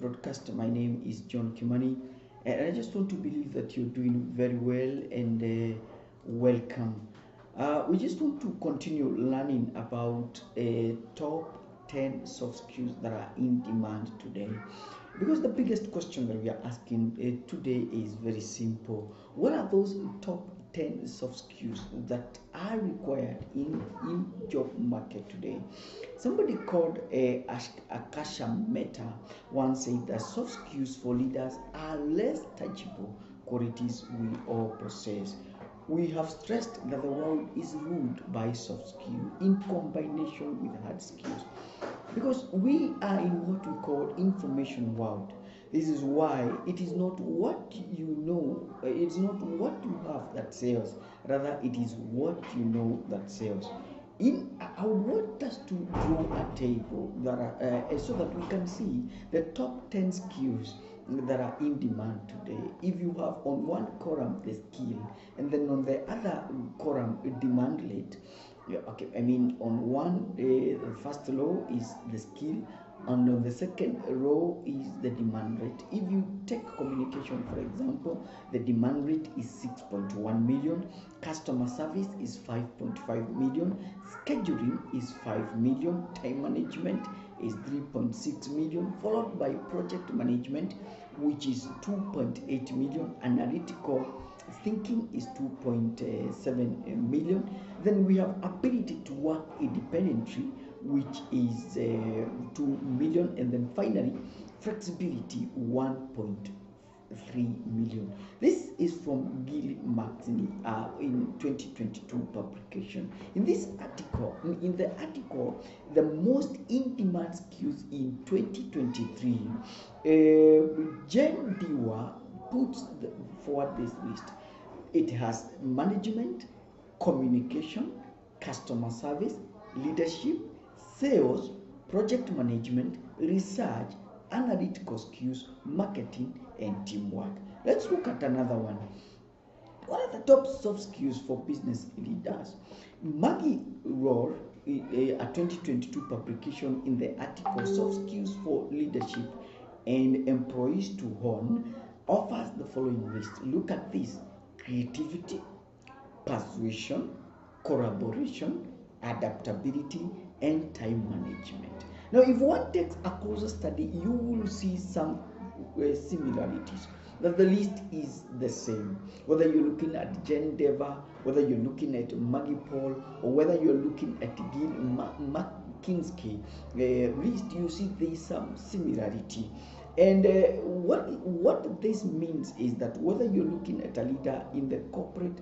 broadcast. My name is John Kimani, and I just want to believe that you're doing very well and welcome. We just want to continue learning about top 10 soft skills that are in demand today. Because the biggest question that we are asking today is very simple. What are those top 10 soft skills that are required in job market today? Somebody called Akasha Mehta once said that soft skills for leaders are less tangible qualities we all possess. We have stressed that the world is ruled by soft skills in combination with hard skills because we are in what we call information world. This is why it is not what you know, it's not what you have that sells, rather it is what you know that sells. I want us to draw a table that are, so that we can see the top 10 skills that are in demand today. If you have on one column the skill and then on the other column demand rate, yeah, okay, I mean on one the first row is the skill and on the second row is the demand rate. If you take communication, for example, the demand rate is 6.1 million, customer service is 5.5 million, scheduling is 5 million, time management is 3.6 million, followed by project management, which is 2.8 million, analytical thinking is 2.7 million. Then we have ability to work independently, which is 2 million, and then finally flexibility 1.3 million. This is from Gil Martini in 2022 publication. In the article, the most in-demand skills in 2023, Jen Diwa puts forward this list. It has management, communication, customer service, leadership, sales, project management, research, analytical skills, marketing, and teamwork. Let's look at another one. What are the top soft skills for business leaders? Maggie Rohr, a 2022 publication in the article Soft Skills for Leadership and Employees to Hone, offers the following list. Look at this: creativity, persuasion, collaboration, adaptability, and time management. Now, if one takes a closer study, you will see some similarities. That the list is the same. Whether you're looking at Jen Deva, whether you're looking at Maggie Paul, or whether you're looking at Gil McKinsey list, you see there is some similarity. And what this means is that whether you're looking at a leader in the corporate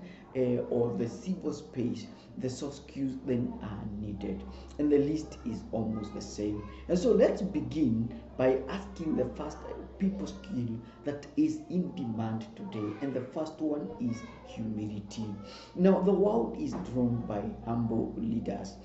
or the civil space, the soft skills then are needed. And the list is almost the same. And so let's begin by asking the first people skill that is in demand today. And the first one is humility. Now, the world is drawn by humble leaders.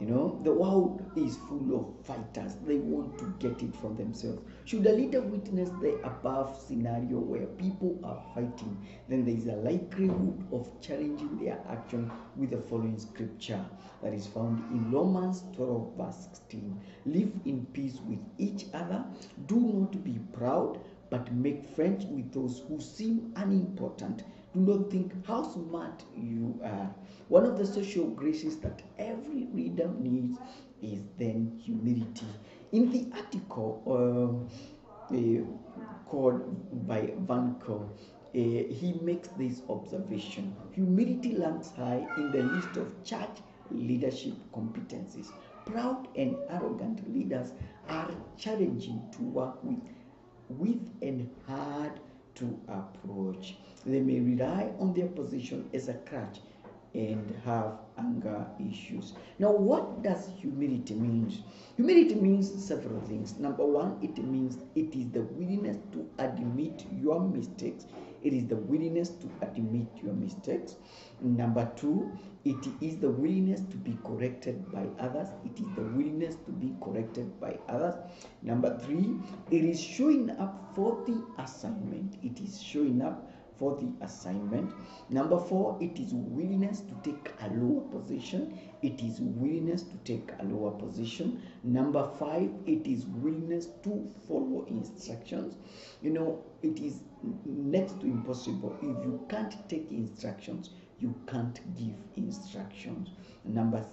You know, the world is full of fighters. They want to get it from themselves. Should a leader witness the above scenario where people are fighting, then there is a likelihood of challenging their action with the following scripture that is found in Romans 12 verse 16. Live in peace with each other. Do not be proud, but make friends with those who seem unimportant. Do not think how smart you are. One of the social graces that every reader needs is then humility. In the article called by Van Cole, he makes this observation: humility ranks high in the list of church leadership competencies. Proud and arrogant leaders are challenging to work with and hard to approach. They may rely on their position as a crutch and have anger issues. Now, what does humility mean? Humility means several things. Number one, it means it is the willingness to admit your mistakes. It is the willingness to admit your mistakes. Number two, it is the willingness to be corrected by others. It is the willingness to be corrected by others. Number three, it is showing up for the assignment. It is showing up for the assignment. Number 4, it is willingness to take a lower position. It is willingness to take a lower position. Number 5, it is willingness to follow instructions. It is next to impossible. If you can't take instructions, you can't give instructions. Number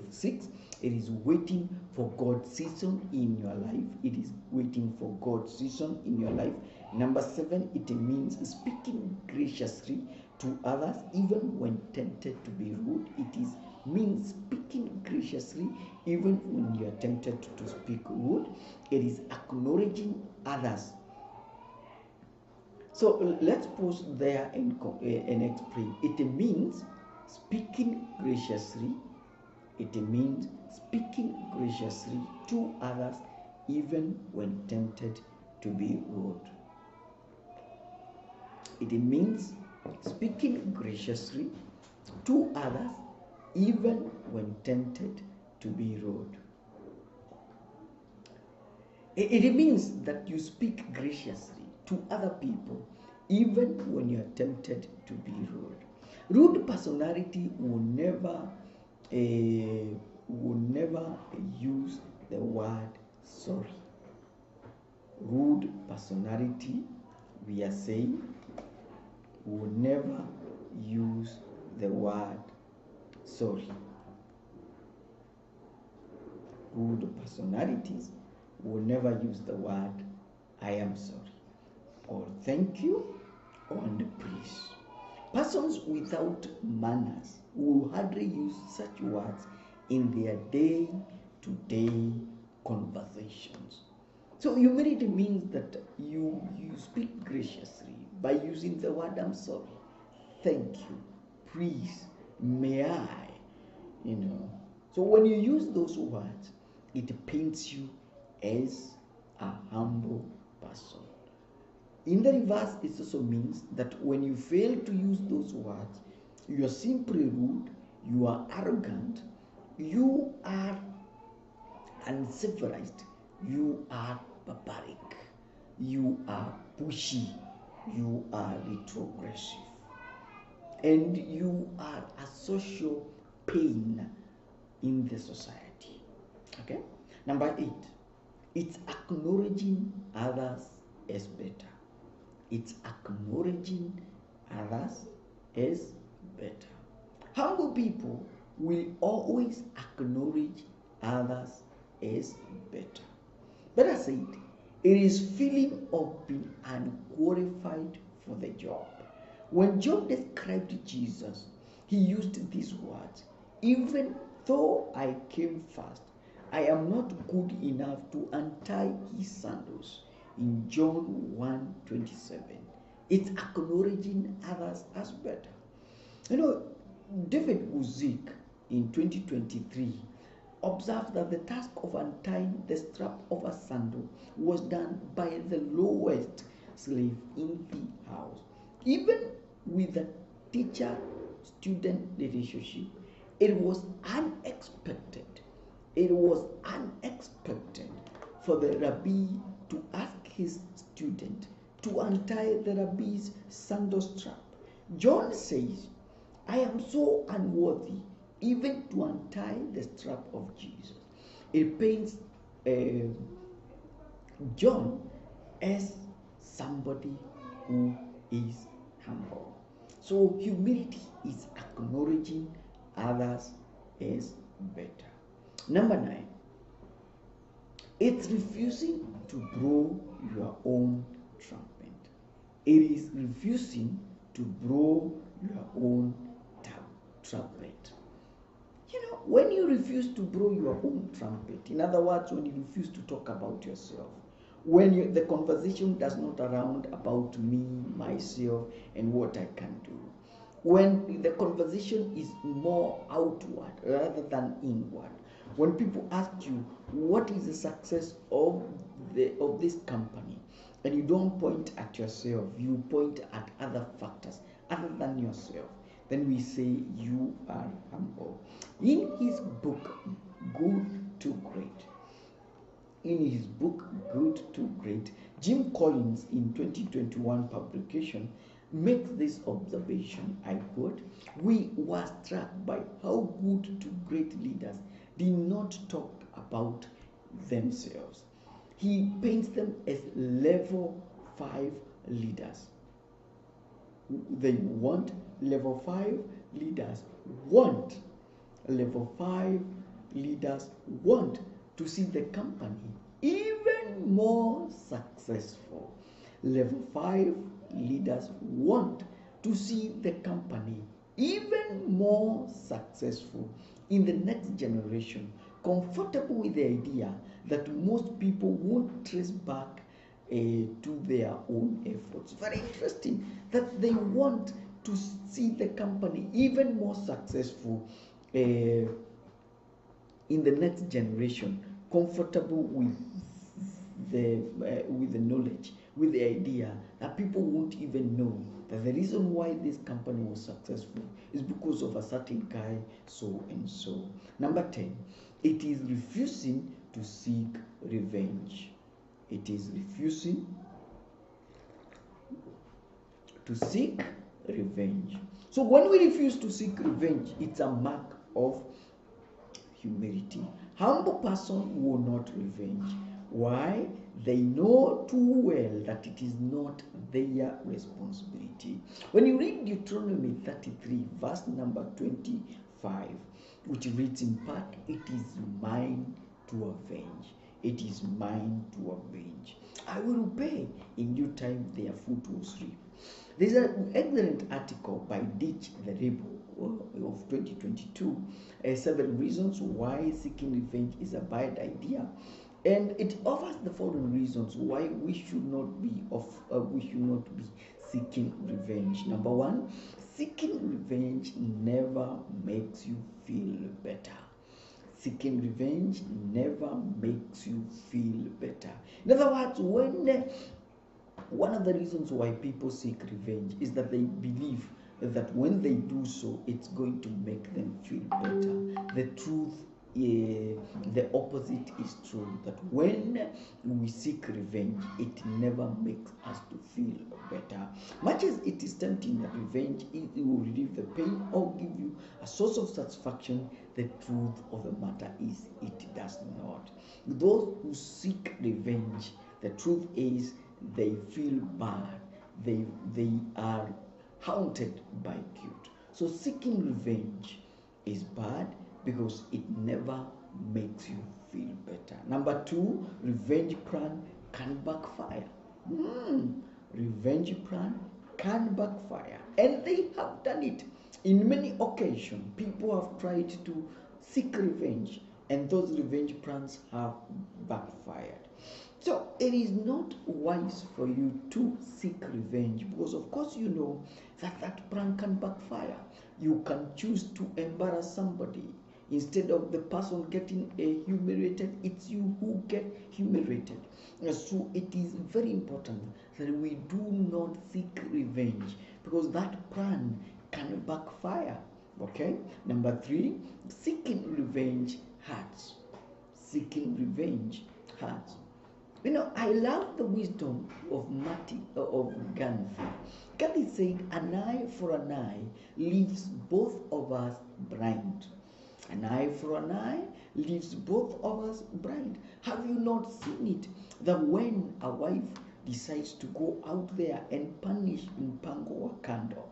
6, it is waiting for God's season in your life. It is waiting for God's season in your life. Number 7, it means speaking graciously to others even when tempted to be rude. It means speaking graciously even when you are tempted to speak rude. It is acknowledging others. So let's pause there and explain. It means speaking graciously. It means speaking graciously to others even when tempted to be rude. It means speaking graciously to others even when tempted to be rude. It means that you speak graciously to other people even when you are tempted to be rude. Rude personality will never use the word sorry. Rude personality, we are saying, will never use the word sorry. Rude personalities will never use the word I am sorry, or thank you, and please. Persons without manners will hardly use such words in their day-to-day conversations. So humility means that you speak graciously by using the word I'm sorry, thank you, please, may I, So when you use those words, it paints you as a humble person. In the reverse, it also means that when you fail to use those words, you are simply rude, you are arrogant, you are uncivilized, you are barbaric, you are pushy, you are retrogressive, and you are a social pain in the society. Okay? Number 8, it's acknowledging others as better. It's acknowledging others as better. Humble people will always acknowledge others as better. Better said, it is feeling of being unqualified for the job. When John described Jesus, he used these words: even though I came first, I am not good enough to untie his sandals. In John 1:27, it's acknowledging others as better. David Uzik in 2023 observed that the task of untying the strap of a sandal was done by the lowest slave in the house. Even with the teacher-student relationship, it was unexpected. It was unexpected for the rabbi to ask his student to untie the rabbi's sandal strap. John says, I am so unworthy even to untie the strap of Jesus. It paints John as somebody who is humble. So humility is acknowledging others as better. Number 9, it's refusing to blow your own trumpet. It is refusing to blow your own trumpet. When you refuse to blow your own trumpet, in other words, when you refuse to talk about yourself, when the conversation does not surround about me, myself, and what I can do, when the conversation is more outward rather than inward, when people ask you what is the success of this company, and you don't point at yourself, you point at other factors other than yourself, then we say you are humble. In his book, Good to Great, Jim Collins in 2021 publication makes this observation, I quote, "We were struck by how good to great leaders did not talk about themselves." He paints them as level 5 leaders. They want level 5 leaders want level 5 leaders want to see the company even more successful. Level 5 leaders want to see the company even more successful in the next generation, comfortable with the idea that most people won't trace back to their own efforts. Very interesting that they want to see the company even more successful in the next generation, comfortable with the knowledge, with the idea that people won't even know that the reason why this company was successful is because of a certain guy, so and so. Number 10, it is refusing to seek revenge. It is refusing to seek revenge. So when we refuse to seek revenge, it's a mark of humility. Humble person will not revenge. Why? They know too well that it is not their responsibility. When you read Deuteronomy 33, verse number 25, which reads in part, "It is mine to avenge. It is mine to avenge. I will repay in due time their foot was reap." There's an excellent article by Ditch the Rebel of 2022, 7 reasons why seeking revenge is a bad idea, and it offers the following reasons why we should not be seeking revenge. Number 1, seeking revenge never makes you feel better. Seeking revenge never makes you feel better. In other words, one of the reasons why people seek revenge is that they believe that when they do so, it's going to make them feel better. The truth, the opposite is true, that when we seek revenge, it never makes us to feel better. Much as it is tempting that revenge it will relieve the pain or give you a source of satisfaction, the truth of the matter is it does not. Those who seek revenge, the truth is they feel bad. They are haunted by guilt. So seeking revenge is bad because it never makes you feel better. Number 2, revenge plan can backfire. Revenge plan can backfire, and they have done it in many occasions. People have tried to seek revenge, and those revenge plans have backfired. So it is not wise for you to seek revenge, because of course you know that plan can backfire. You can choose to embarrass somebody. Instead of the person getting humiliated, it's you who get humiliated. So it is very important that we do not seek revenge, because that plan can backfire. Okay? Number 3, seeking revenge hurts. Seeking revenge hurts. You know, I love the wisdom of Gandhi. Gandhi said, "An eye for an eye leaves both of us blind." An eye for an eye leaves both of us blind. Have you not seen it? That when a wife decides to go out there and punish Mpango wa Kando,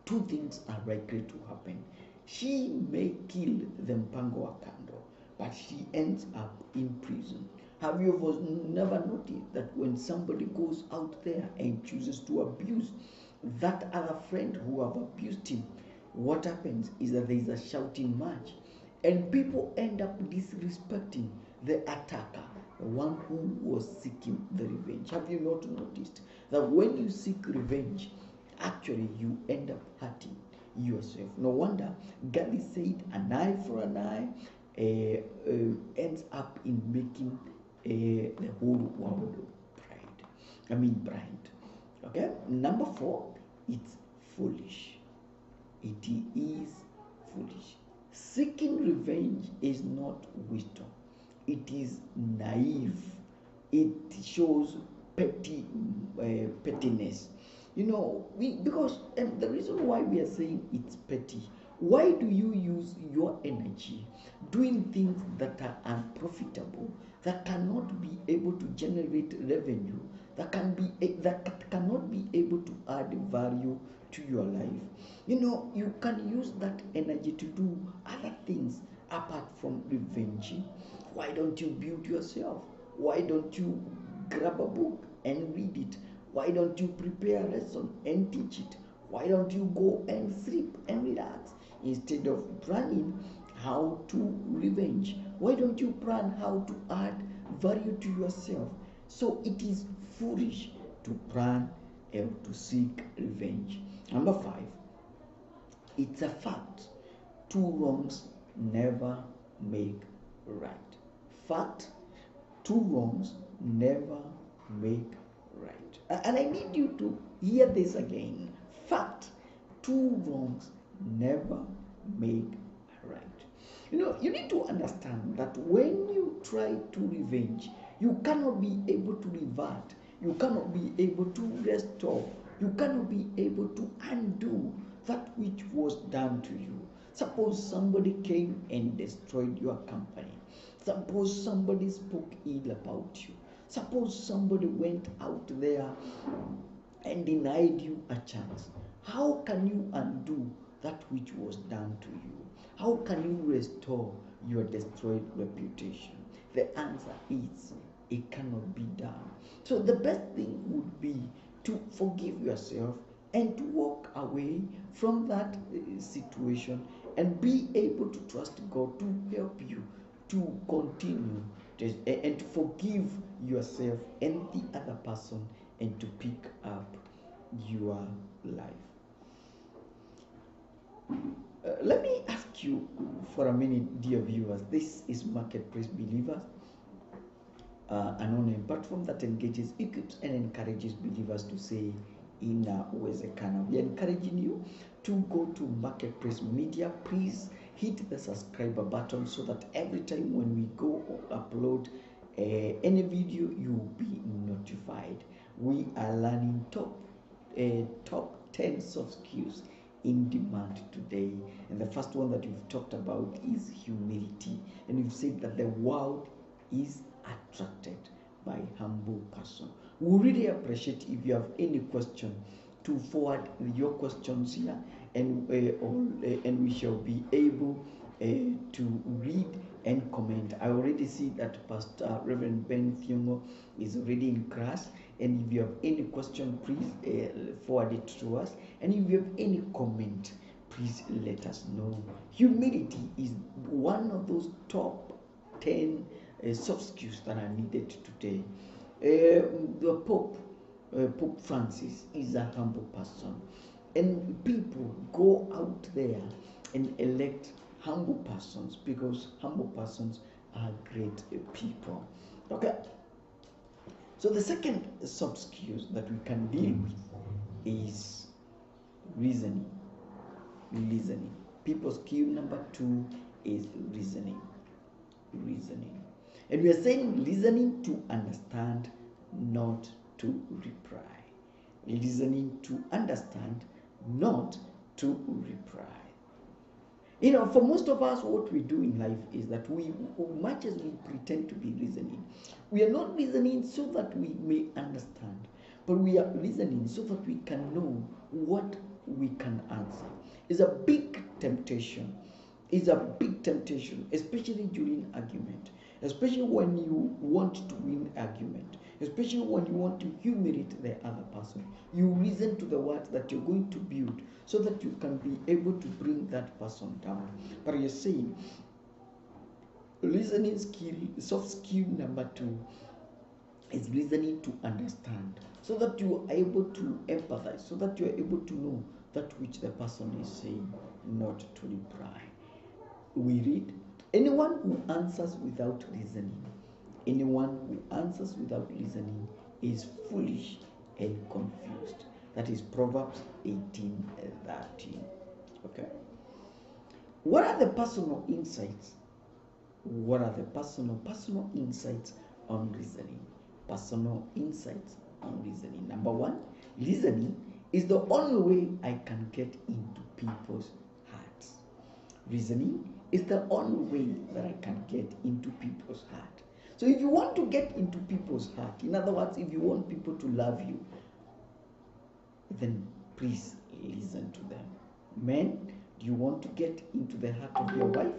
2 things are likely to happen. She may kill the Mpango wa Kando, but she ends up in prison. Have you never noticed that when somebody goes out there and chooses to abuse that other friend who have abused him, what happens is that there is a shouting match, and people end up disrespecting the attacker, the one who was seeking the revenge? Have you not noticed that when you seek revenge, actually you end up hurting yourself? No wonder Gandhi said, "An eye for an eye ends up in making the whole world blind." Okay? Number 4, it's foolish. It is foolish. Seeking revenge is not wisdom. It is naive. It shows pettiness. Because the reason why we are saying it's petty, why do you use your energy doing things that are unprofitable, that cannot be able to generate revenue, that cannot be able to add value to your life? You can use that energy to do other things apart from revenging. Why don't you build yourself? Why don't you grab a book and read it? Why don't you prepare a lesson and teach it? Why don't you go and sleep and relax instead of planning how to revenge? Why don't you plan how to add value to yourself? So it is foolish to plan and to seek revenge. Number 5, it's a fact. 2 wrongs never make right. Fact, 2 wrongs never make right. And I need you to hear this again. Fact, 2 wrongs never make right. You need to understand that when you try to revenge, you cannot be able to revert. You cannot be able to restore. You cannot be able to undo that which was done to you. Suppose somebody came and destroyed your company. Suppose somebody spoke ill about you. Suppose somebody went out there and denied you a chance. How can you undo that which was done to you? How can you restore your destroyed reputation? The answer is it cannot be done. So the best thing would be to forgive yourself and to walk away from that situation and be able to trust God to help you to continue and to forgive yourself and the other person and to pick up your life. Let me ask you for a minute, dear viewers. This is Marketplace Believers, an online platform that engages, equips, and encourages believers to say in Uwezekana. We are encouraging you to go to Marketplace Media. Please hit the subscriber button so that every time when we go or upload any video, you will be notified. We are learning top 10 soft skills in demand today, and the first one that we've talked about is humility, and we've said that the world is attracted by humble person. We really appreciate if you have any question to forward your questions here, and we shall be able to read and comment. I already see that Pastor Reverend Ben Thiongo is already in class, and if you have any question, please forward it to us, and if you have any comment, please let us know. Humility is one of those top 10 soft skills that are needed today. The Pope Francis is a humble person, and people go out there and elect humble persons because humble persons are great people. Okay, so the second soft skills that we can deal with is reasoning. People skill number 2 is reasoning. And we are saying listening to understand, not to reply. Listening to understand, not to reply. For most of us, what we do in life is that we, much as we pretend to be listening, we are not listening so that we may understand, but we are listening so that we can know what we can answer. It's a big temptation. Especially during argument, especially when you want to win argument, especially when you want to humiliate the other person. You reason to the words that you're going to build so that you can be able to bring that person down. But you're saying listening skill, soft skill number 2 is listening to understand, so that you are able to empathize, so that you are able to know that which the person is saying, not to reply. We read, anyone who answers without listening is foolish and confused. That is Proverbs 18:13. Okay. What are the personal insights? Personal insights on reasoning? Personal insights on reasoning. Number 1, listening is the only way I can get into people's hearts. Reasoning is the only way that I can get into people's heart. So if you want to get into people's heart, in other words, if you want people to love you, then please listen to them. Men, do you want to get into the heart of your wife?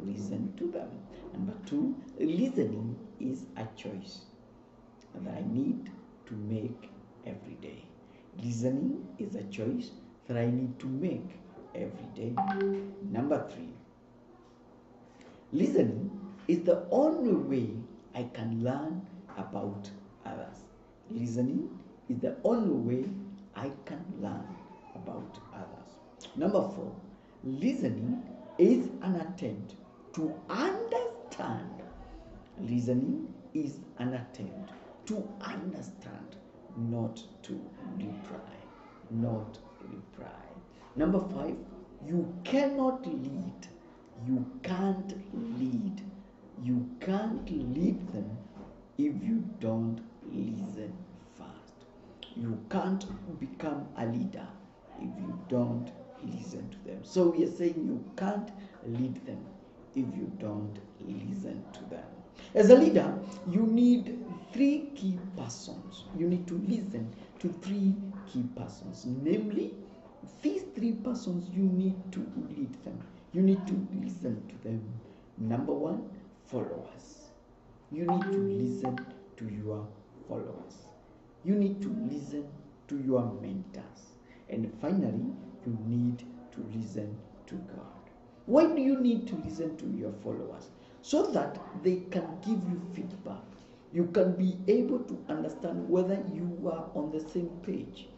Listen to them. Number two, listening is a choice that I need to make every day. Listening is a choice that I need to make every day. Number three, listening is the only way I can learn about others. Listening is the only way I can learn about others. Number four, listening is an attempt to understand. Listening is an attempt to understand, not to reply. Not reply. Number five, you cannot lead. You can't lead. You can't lead them if you don't listen first. You can't become a leader if you don't listen to them. So we are saying you can't lead them if you don't listen to them. As a leader, you need three key persons. You need to listen to three key persons. Namely, these three persons, you need to lead them. You need to listen to them. Number one, followers. You need to listen to your followers. You need to listen to your mentors. And finally, you need to listen to God. Why do you need to listen to your followers? So that they can give you feedback. You can be able to understand whether you are on the same page.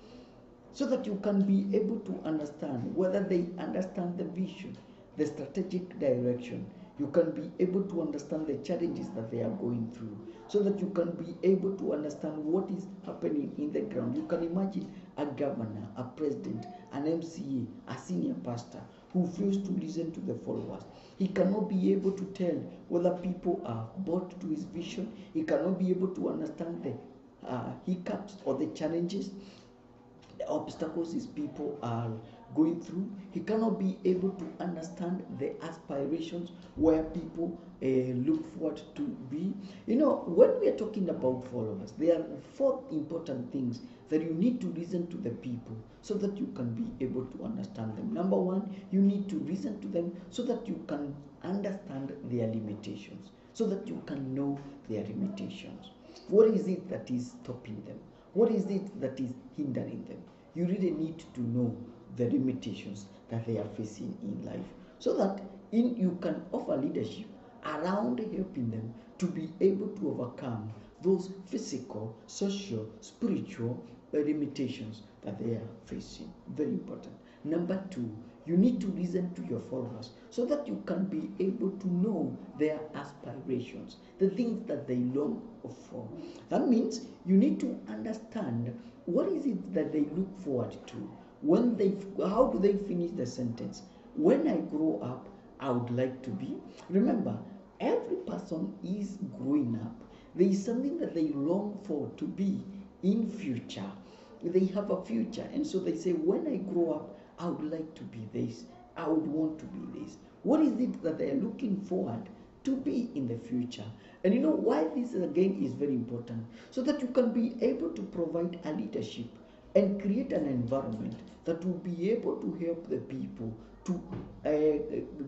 So that you can be able to understand whether they understand the vision, the strategic direction. You can be able to understand the challenges that they are going through, so that you can be able to understand what is happening in the ground. You can imagine a governor, a president, an MCA, a senior pastor who fails to listen to the followers. He cannot be able to tell whether people are bought to his vision. He cannot be able to understand the hiccups or the challenges, the obstacles his people are going through. He cannot be able to understand the aspirations where people look forward to be. You know, when we are talking about followers, there are four important things that you need to listen to the people so that you can be able to understand them. Number one, you need to listen to them so that you can understand their limitations, so that you can know their limitations. What is it that is stopping them? What is it that is hindering them? You really need to know the limitations that they are facing in life, so that you can offer leadership around helping them to be able to overcome those physical, social, spiritual limitations that they are facing. Very important. Number two, you need to listen to your followers so that you can be able to know their aspirations, the things that they long for. That means you need to understand what is it that they look forward to. How do they finish the sentence? When I grow up, I would like to be. Remember, every person is growing up. There is something that they long for to be in future. They have a future, and so they say, when I grow up, I would like to be this. I would want to be this. What is it that they are looking forward to be in the future? And you know why this again is very important? So that you can be able to provide a leadership and create an environment that will be able to help the people to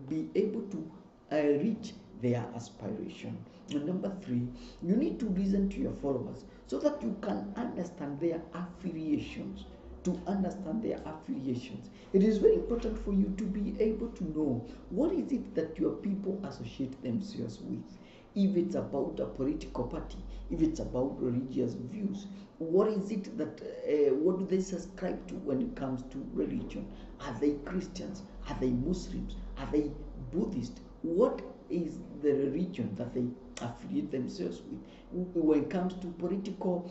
be able to reach their aspiration. And number three, you need to listen to your followers so that you can understand their affiliations. To understand their affiliations, it is very important for you to be able to know what is it that your people associate themselves with. If it's about a political party, if it's about religious views, what is it that what do they subscribe to when it comes to religion? Are they Christians? Are they Muslims? Are they Buddhist? What is the religion that they affiliate themselves with? When it comes to political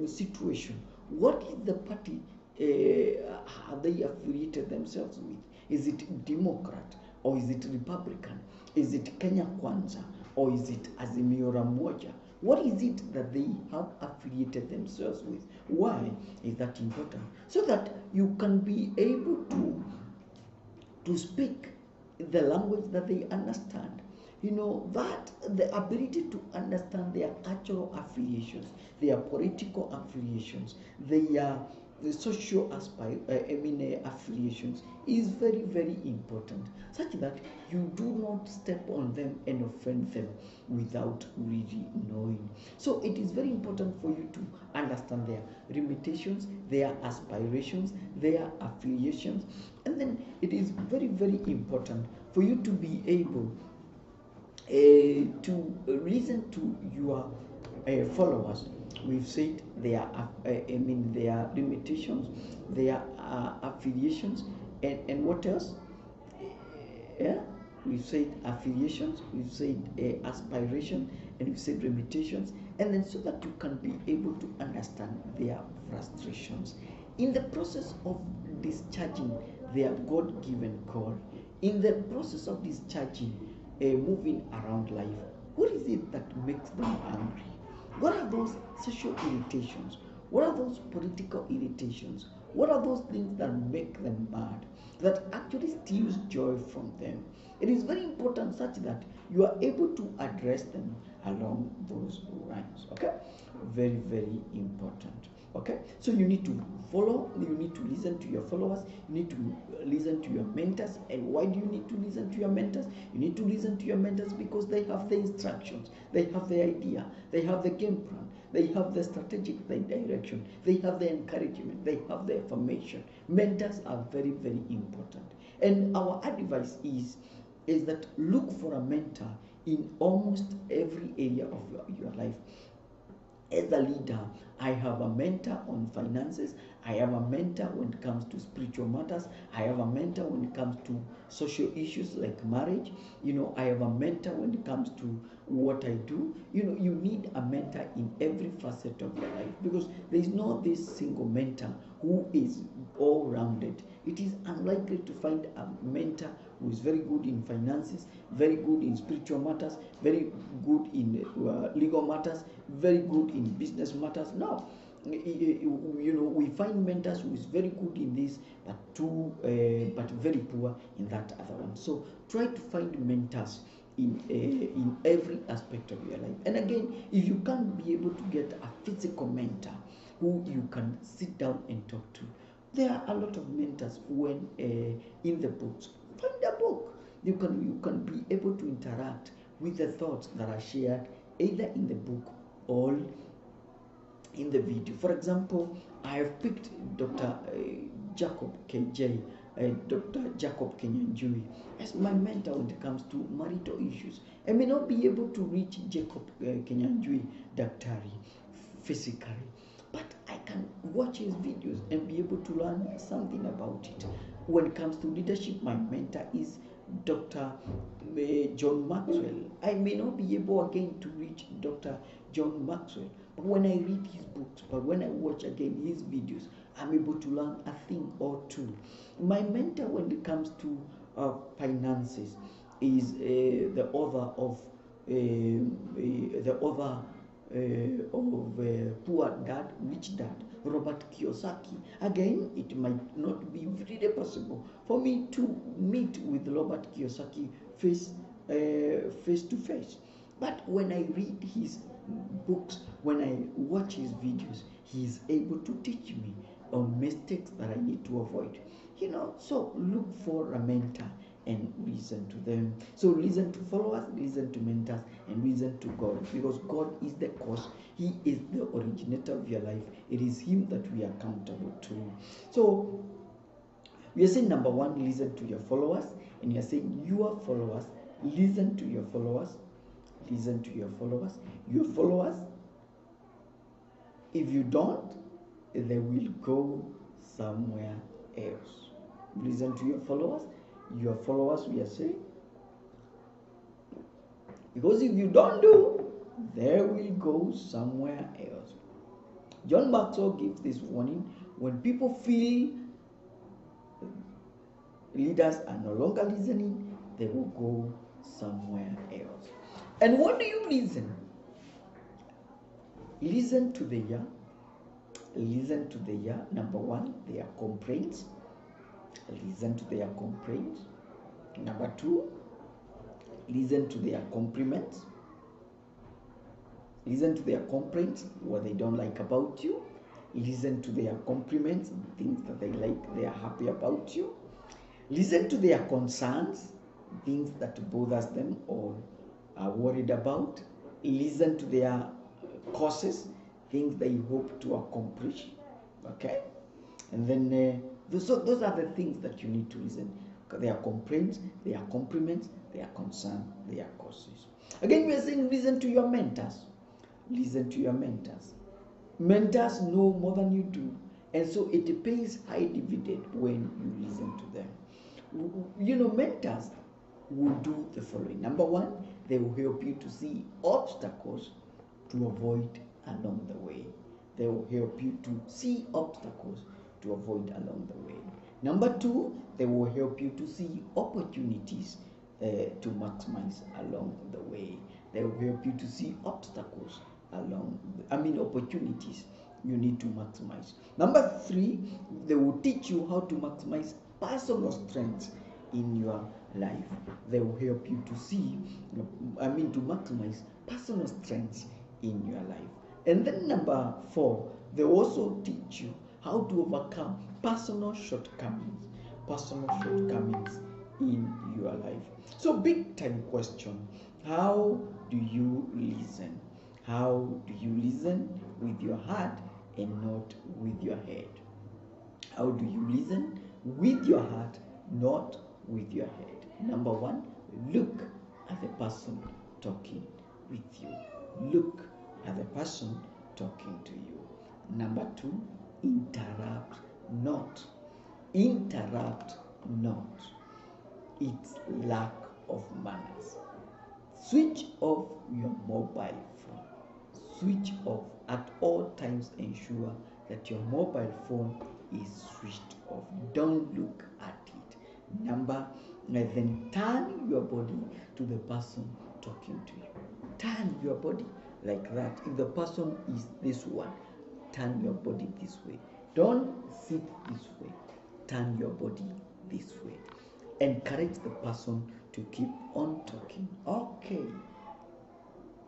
situation, what is the party have they affiliated themselves with? Is it Democrat or is it Republican? Is it Kenya Kwanza or is it Azimio la Umoja? What is it that they have affiliated themselves with? Why is that important? So that you can be able to speak the language that they understand. You know, that the ability to understand their cultural affiliations, their political affiliations, their the social affiliations is very, very important, such that you do not step on them and offend them without really knowing. So it is very important for you to understand their limitations, their aspirations, their affiliations, and then it is very, very important for you to be able to listen to your followers. We've said their their limitations, their affiliations, and what else? Yeah, we've said affiliations, we've said aspiration, and we've said limitations, and then so that you can be able to understand their frustrations in the process of discharging their God-given call, in the process of discharging moving around life. What is it that makes them angry? What are those social irritations? What are those political irritations? What are those things that make them mad, that actually steals joy from them? It is very important such that you are able to address them along those lines. Okay? Very, very important. Okay, so you need to follow, you need to listen to your followers, you need to listen to your mentors. And why do you need to listen to your mentors? You need to listen to your mentors because they have the instructions, they have the idea, they have the game plan, they have the strategic direction, they have the encouragement, they have the affirmation. Mentors are very, very important. And our advice is that look for a mentor in almost every area of your life. As a leader, I have a mentor on finances. I have a mentor when it comes to spiritual matters. I have a mentor when it comes to social issues like marriage. You know, I have a mentor when it comes to what I do. You know, you need a mentor in every facet of your life, because there is no this single mentor who is all rounded. It is unlikely to find a mentor who is very good in finances, very good in spiritual matters, very good in legal matters, very good in business matters. No, you know, we find mentors who is very good in this, but very poor in that other one. So try to find mentors in every aspect of your life. And again, if you can't be able to get a physical mentor who you can sit down and talk to, there are a lot of mentors when in the books. Find a book. You can be able to interact with the thoughts that are shared either in the book or in the video. For example, I have picked Dr. Jacob KJ, Dr. Jacob Kenyanjui as my mentor when it comes to marital issues. I may not be able to reach Jacob Kenyanjui Daktari physically, but I can watch his videos and be able to learn something about it. When it comes to leadership, my mentor is Dr. John Maxwell. I may not be able again to reach Dr. John Maxwell, but when I read his books, but when I watch again his videos, I'm able to learn a thing or two. My mentor when it comes to finances is the author of Poor Dad, Rich Dad, Robert Kiyosaki. Again, it might not be really possible for me to meet with Robert Kiyosaki face to face. But when I read his books, when I watch his videos, he is able to teach me on mistakes that I need to avoid. You know, so look for a mentor and listen to them. So listen to followers, listen to mentors, and listen to God, because God is the cause. He is the originator of your life. It is Him that we are accountable to. So we are saying number one, listen to your followers, and you are saying your followers, listen to your followers, listen to your followers. Your followers, if you don't, they will go somewhere else. Listen to your followers, we are saying, because if you don't do, they will go somewhere else. John Maxwell gives this warning: when people feel leaders are no longer listening, they will go somewhere else. And what do you listen? Listen to their number one, their complaints. Listen to their complaints. Number two, listen to their compliments. Listen to their complaints, what they don't like about you. Listen to their compliments, things that they like, they are happy about you. Listen to their concerns, things that bothers them or are worried about. Listen to their causes, things they hope to accomplish. Okay? And then those are the things that you need to listen. Their complaints, their compliments, their concern, their causes. Again, we are saying listen to your mentors. Listen to your mentors. Mentors know more than you do, and so it pays high dividend when you listen to them. You know, mentors will do the following. Number one, they will help you to see obstacles to avoid along the way. They will help you to see obstacles to avoid along the way. Number two, they will help you to see opportunities to maximize along the way. They will help you to see obstacles opportunities you need to maximize. Number three, they will teach you how to maximize personal strengths in your life. They will help you to to maximize personal strengths in your life. And then number four, they also teach you how to overcome personal shortcomings in your life. So big time question, how do you listen? How do you listen? With your heart and not with your head. How do you listen? With your heart, not with your head. Number one, look at the person talking with you. Look at the person talking to you. Number two, interrupt not. Interrupt not. It's lack of manners. Switch off your mobile phone. Switch off at all times. Ensure that your mobile phone is switched off. Don't look at it. Then turn your body to the person talking to you. Turn your body like that. If the person is this one, turn your body this way. Don't sit this way. Turn your body this way. Encourage the person to keep on talking. Okay.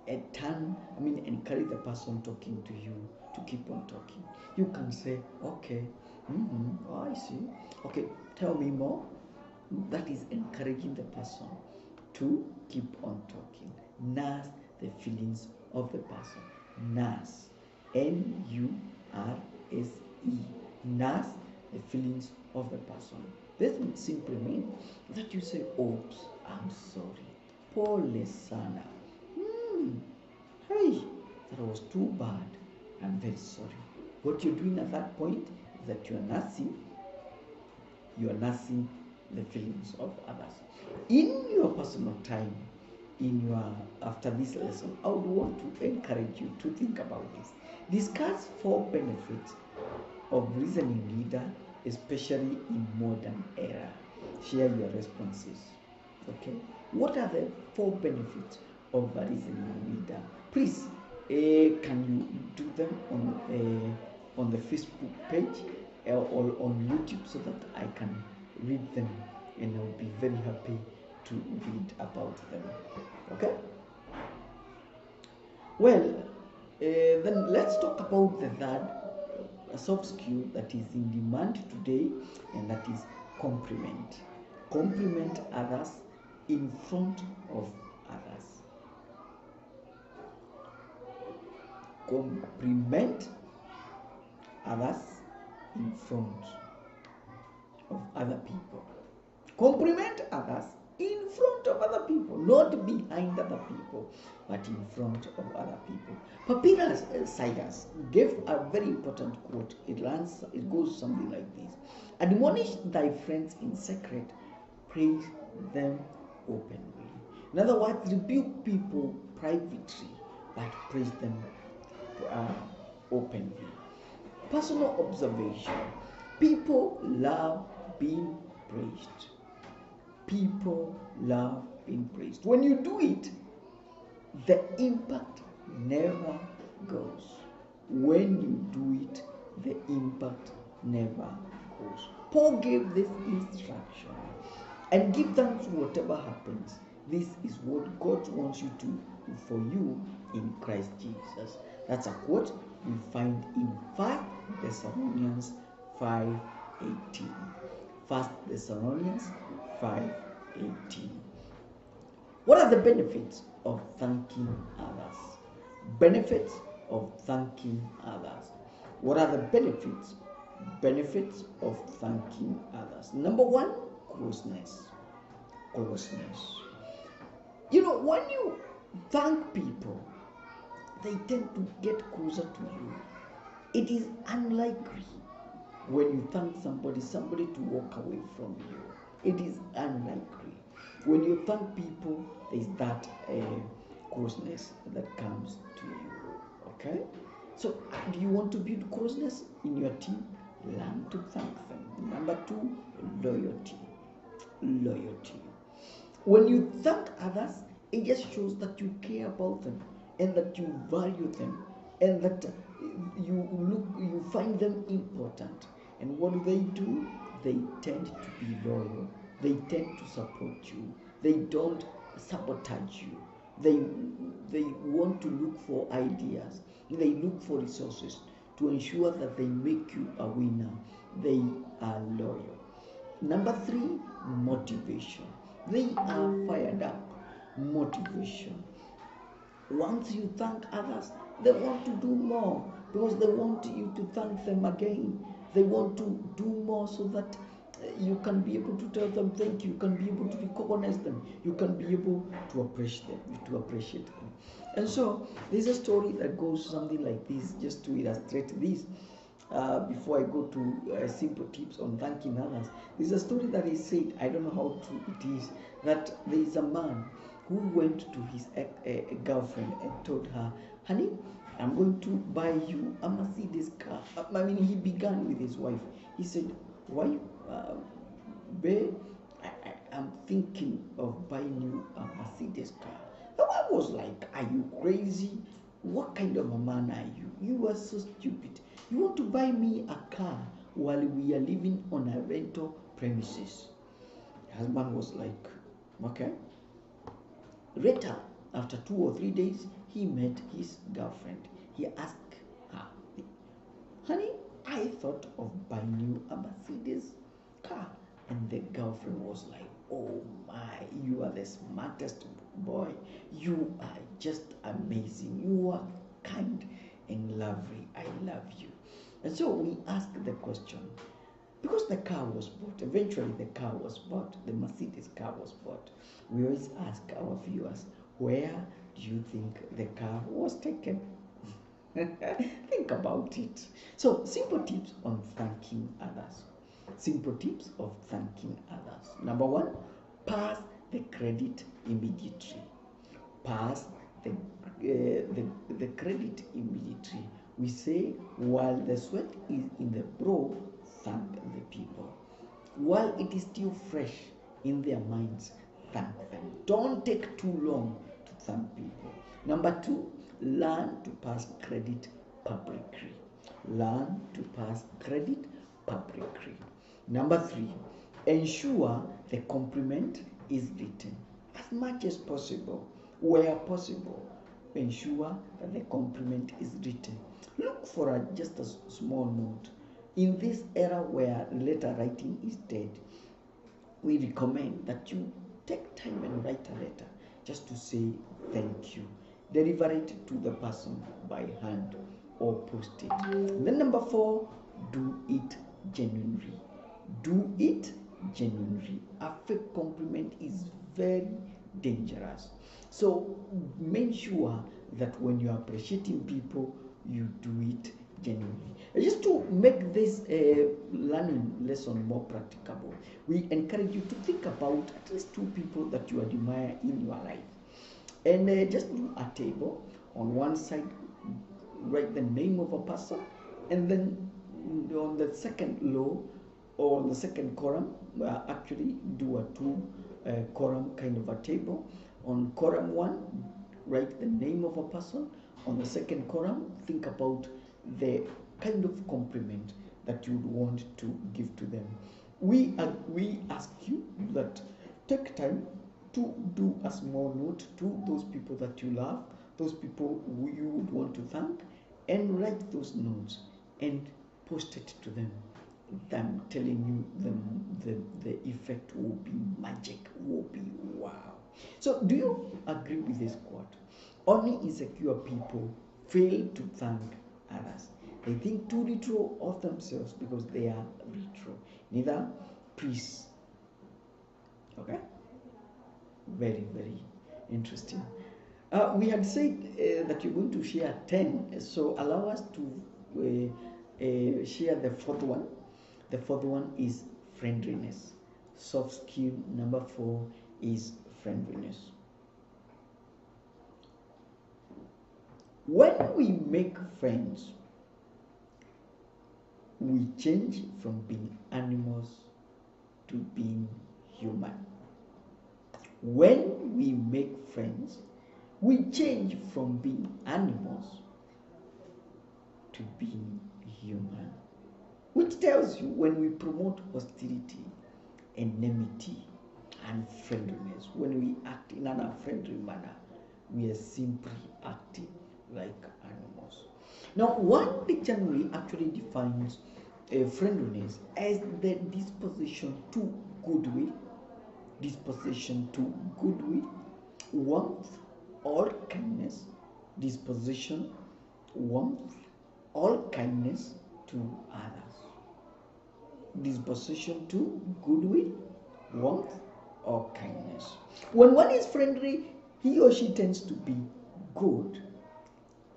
Encourage the person talking to you to keep on talking. You can say, okay, oh, I see. Okay, tell me more. That is encouraging the person to keep on talking. Nurse the feelings of the person. Nurse. N-U-R-S-E. Nurse the feelings of the person. This would simply mean that you say, oops, I'm sorry. Pole sana. Hey, that was too bad. I'm very sorry. What you're doing at that point is that you are nursing the feelings of others. In your personal time, after this lesson, I would want to encourage you to think about this. Discuss 4 benefits of listening leader, especially in modern era. Share your responses. Okay, what are the 4 benefits of a listening leader? Please, can you do them on the Facebook page or on YouTube so that I can read them, and I'll be very happy to read about them. Okay? Well, then let's talk about the third soft skill that is in demand today, and that is compliment. Compliment others in front of others. Compliment others in front of other people. Compliment others in front of other people, not behind other people, but in front of other people. Papyrus Cyrus gave a very important quote. It goes something like this: admonish thy friends in secret, praise them openly. In other words, rebuke people privately, but praise them openly. Personal observation. People love being praised. People love being praised. When you do it, the impact never goes. when you do it, the impact never goes. Paul gave this instruction, and give thanks whatever happens. This is what God wants you to do for you in Christ Jesus. That's a quote we find in 1 Thessalonians 5:18. 1 Thessalonians 5:18. What are the benefits of thanking others? Benefits of thanking others. What are the benefits? Benefits of thanking others. Number one, closeness. Closeness. You know, when you thank people, they tend to get closer to you. It is unlikely when you thank somebody to walk away from you. It is unlikely. When you thank people, there is that closeness that comes to you. Okay? So, do you want to build closeness in your team? Learn to thank them. Number two, loyalty. Loyalty. When you thank others, it just shows that you care about them and that you value them and that you find them important. And what do? They tend to be loyal. They tend to support you. They don't sabotage you. They want to look for ideas. They look for resources to ensure that they make you a winner. They are loyal. Number three, motivation. They are fired up. Motivation. Once you thank others, they want to do more because they want you to thank them again. They want to do more so that you can be able to tell them thank you. You can be able to recognize them. You can be able to appreciate them. And so there's a story that goes something like this, just to illustrate this. Before I go to simple tips on thanking others, there's a story that is said, I don't know how true it is, that there is a man who went to his girlfriend and told her, honey, I'm going to buy you a Mercedes car. He began with his wife. He said, why, babe, I'm thinking of buying you a Mercedes car. The wife was like, are you crazy? What kind of a man are you? You are so stupid. You want to buy me a car while we are living on a rental premises? The husband was like, okay. Later, after 2 or 3 days, he met his girlfriend. He asked her, honey, I thought of buying you a Mercedes car. And the girlfriend was like, oh my, you are the smartest boy. You are just amazing. You are kind and lovely. I love you. And so we asked the question, because the car was bought, eventually the car was bought, the Mercedes car was bought. We always ask our viewers, where do you think the car was taken? Think about it. So, simple tips on thanking others. Simple tips of thanking others. Number one, pass the credit immediately. Pass the credit immediately. We say, while the sweat is in the brow, thank the people. While it is still fresh in their minds, thank them. Don't take too long to thank people. Number two, learn to pass credit publicly. Learn to pass credit publicly. Number three, ensure the compliment is written as much as possible. Where possible, ensure that the compliment is written. Look for just a small note. In this era where letter writing is dead, we recommend that you take time and write a letter just to say thank you. Deliver it to the person by hand or post it. And then number four, do it genuinely. Do it genuinely. A fake compliment is very dangerous. So make sure that when you are appreciating people, you do it genuinely. Just to make this learning lesson more practicable, we encourage you to think about at least 2 people that you admire in your life. And just do a table. On one side, write the name of a person, and then on the second row or on the second column, actually do a 2 column kind of a table. On column 1, write the name of a person. On the second column, think about the kind of compliment that you would want to give to them. We ask you that take time to do a small note to those people that you love, those people who you would want to thank, and write those notes and post it to them. Them telling you the effect will be magic, will be wow. So do you agree with this quote? Only insecure people fail to thank others. They think too little of themselves because they are little. Neither please. Okay? Very, very interesting. We had said that you're going to share 10, so allow us to share the fourth one. The fourth one is friendliness. Soft skill number 4 is friendliness. When we make friends, we change from being animals to being human. When we make friends, we change from being animals to being human. Which tells you when we promote hostility, enmity, and friendliness, when we act in an unfriendly manner, we are simply acting like animals. Now, one dictionary actually defines friendliness as the disposition to goodwill, warmth, or kindness, disposition, warmth, or kindness to others. Disposition to goodwill, warmth, or kindness. When one is friendly, he or she tends to be good,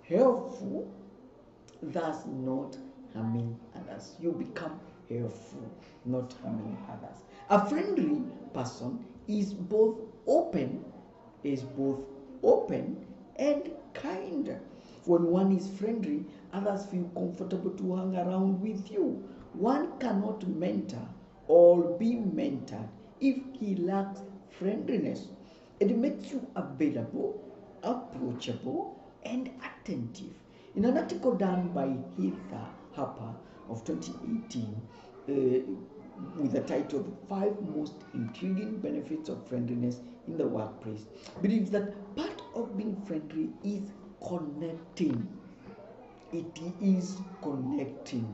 helpful, thus not harming others. You become helpful, not harming others. A friendly person is both open and kind. When one is friendly, others feel comfortable to hang around with you. One cannot mentor or be mentored if he lacks friendliness. It makes you available, approachable, and attentive. In an article done by Heather Harper of 2018, with the title 5 Most Intriguing Benefits of Friendliness in the Workplace, believes that part of being friendly is connecting. It is connecting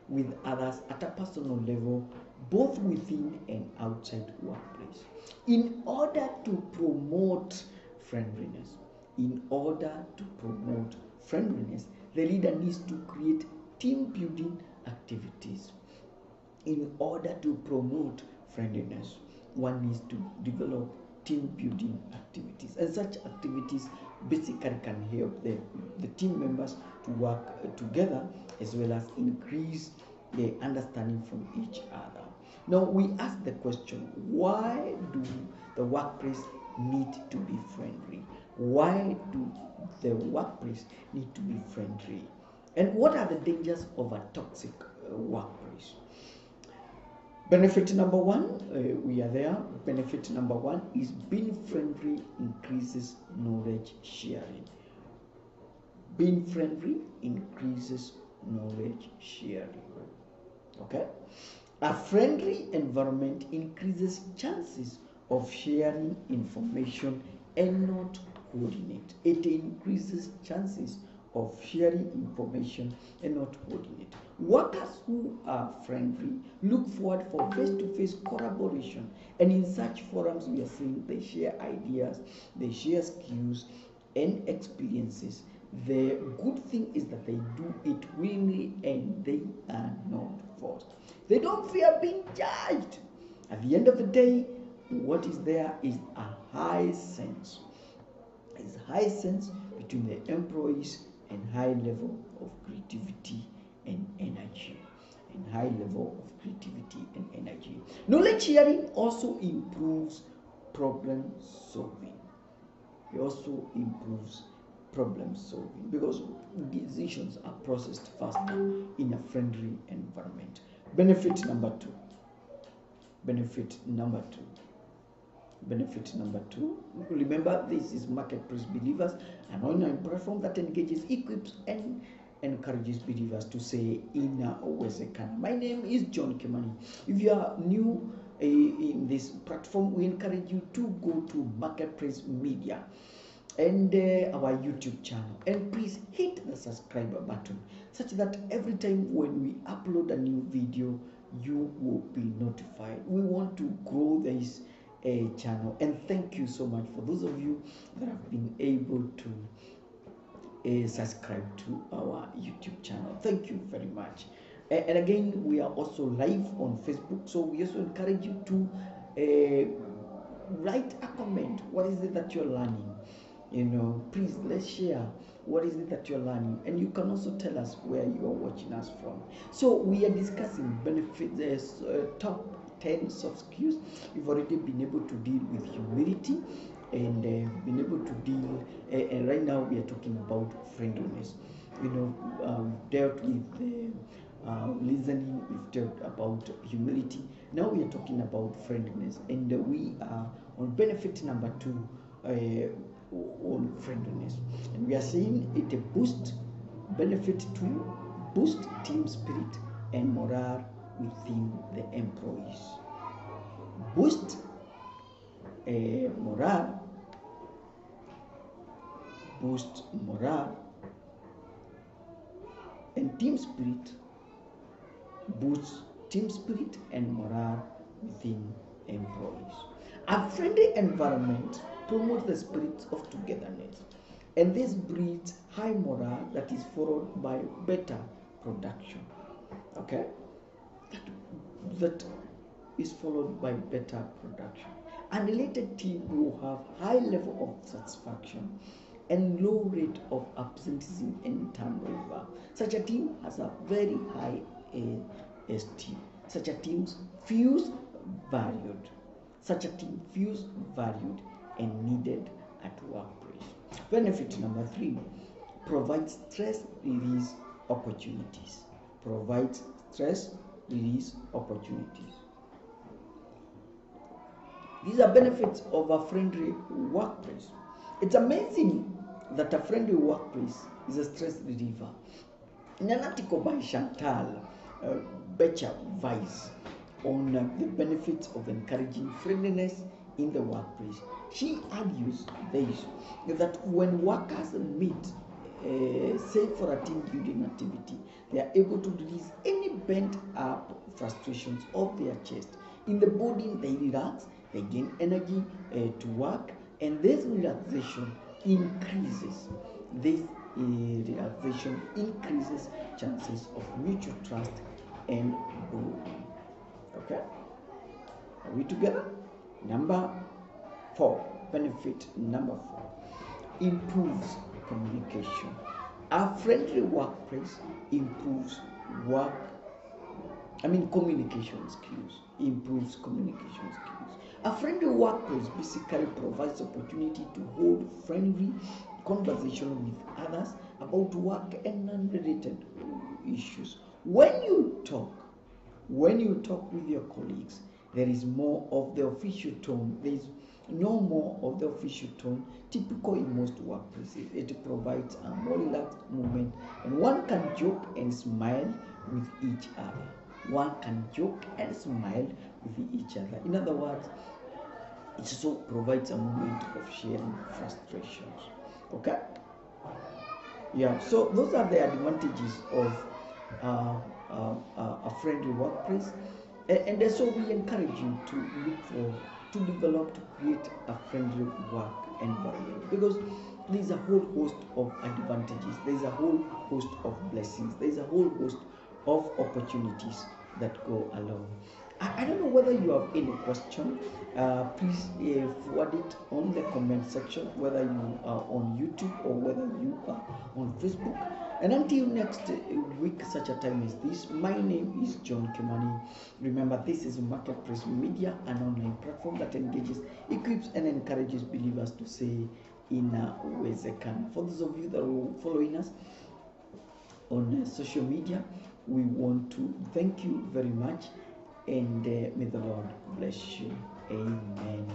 with others at a personal level, both within and outside workplace. In order to promote friendliness, the leader needs to create team building activities. In order to promote friendliness, one needs to develop team building activities, and such activities basically can help the team members to work together, as well as increase the understanding from each other. Now we ask the question, why do the workplace need to be friendly? Why do the workplace need to be friendly? And what are the dangers of a toxic workplace? Benefit number 1, we are there. Benefit number 1 is being friendly increases knowledge sharing. Being friendly increases knowledge sharing. Okay? A friendly environment increases chances of sharing information and not coordinate. It increases chances of sharing information and not coordinate. Workers who are friendly look forward for face-to-face collaboration, and in such forums we are seeing they share ideas, they share skills and experiences. The good thing is that they do it willingly and they are not forced. They don't fear being judged. At the end of the day, what is there is a high sense. It's a high sense between the employees and high level of creativity and energy. Knowledge sharing also improves problem solving. It also improves problem solving because decisions are processed faster in a friendly environment. Benefit number two. Remember, this is Marketplace Believers, an online platform that engages, equips, and encourages believers to say inawezekana. My name is John Kimani. If you are new in this platform, we encourage you to go to Marketplace Media and our YouTube channel, and please hit the subscribe button such that every time when we upload a new video, you will be notified. We want to grow this channel, and thank you so much for those of you that have been able to subscribe to our YouTube channel. Thank you very much. And again, we are also live on Facebook, so we also encourage you to write a comment. What is it that you're learning? Please, let's share what is it that you're learning, and you can also tell us where you are watching us from. So we are discussing benefits, top 10 soft skills. We've already been able to deal with humility, and been able to deal, and right now we are talking about friendliness. We've dealt with listening, we've dealt about humility. Now we are talking about friendliness, and we are on benefit number 2 on friendliness, and we are saying it boosts benefit to boost team spirit and morale within the employees. Boost morale, boost morale and team spirit, boosts team spirit and morale within employees. A friendly environment promotes the spirit of togetherness, and this breeds high morale that is followed by better production. Okay, that is followed by better production. An elated team will have high level of satisfaction and low rate of absenteeism and turnover. Such a team has a very high esteem. Such a team feels valued. Such a team feels valued and needed at workplace. Benefit number 3, provides stress release opportunities. Provides stress release opportunities. These are benefits of a friendly workplace. It's amazing that a friendly workplace is a stress reliever. In an article by Chantal Becher Weiss on the benefits of encouraging friendliness in the workplace, she argues that when workers meet, say for a team building activity, they are able to release any bent up frustrations of their chest. In the body, they relax, they gain energy to work, and this relaxation increases. Chances of mutual trust and growth. Okay, are we together? Number 4, benefit number 4, improves communication. A friendly workplace improves communication skills. Improves communication skills. A friendly workplace basically provides opportunity to hold friendly conversation with others about work and unrelated issues. When you talk with your colleagues, there is more of the official tone. There is no more of the official tone typical in most workplaces. It provides a more relaxed moment, and one can joke and smile with each other. One can joke and smile with each other. In other words, it also provides a moment of sharing frustrations. Okay? Yeah, so those are the advantages of a friendly workplace, and so we encourage you to look for, to develop, to create a friendly work environment, because there is a whole host of advantages, there is a whole host of blessings, there is a whole host of opportunities that go along. I don't know whether you have any question. Please forward it on the comment section, whether you are on YouTube or whether you are on Facebook. And until next week, such a time as this, my name is John Kimani. Remember, this is Marketplace Media, an online platform that engages, equips, and encourages believers to say inawezekana. For those of you that are following us on social media, we want to thank you very much, and may the Lord bless you. Amen.